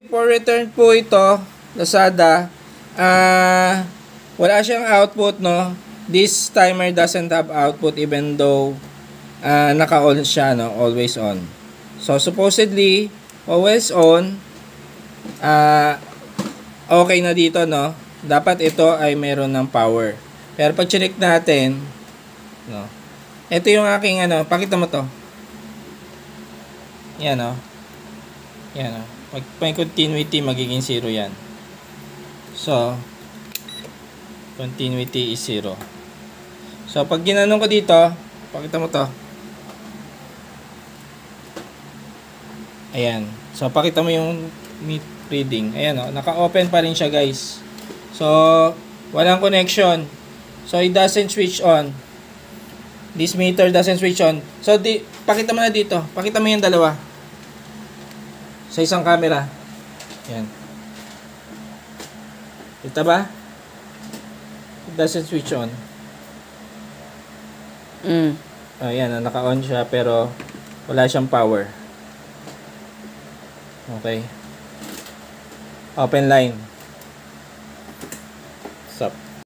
For return po ito, Lazada, wala siyang output, no? This timer doesn't have output even though naka-on siya, no? Always on. So, supposedly, always on, okay na dito, no? Dapat ito ay meron ng power. Pero pag check natin, no? Ito yung aking, pakita mo to. Yan, no? Yan, no? May continuity, magiging 0 yan. So, continuity is 0. So, pag ginanong ko dito, pakita mo to. Ayan. So, pakita mo yung meat reading. Ayan, oh, naka-open pa rin siya, guys. So, walang connection. So, it doesn't switch on. This meter doesn't switch on. So, pakita mo na dito. Pakita mo yung dalawa. Sa isang camera. Yan. Kita ba? It doesn't switch on. Ayan, naka-on siya pero wala siyang power. Okay. Open line.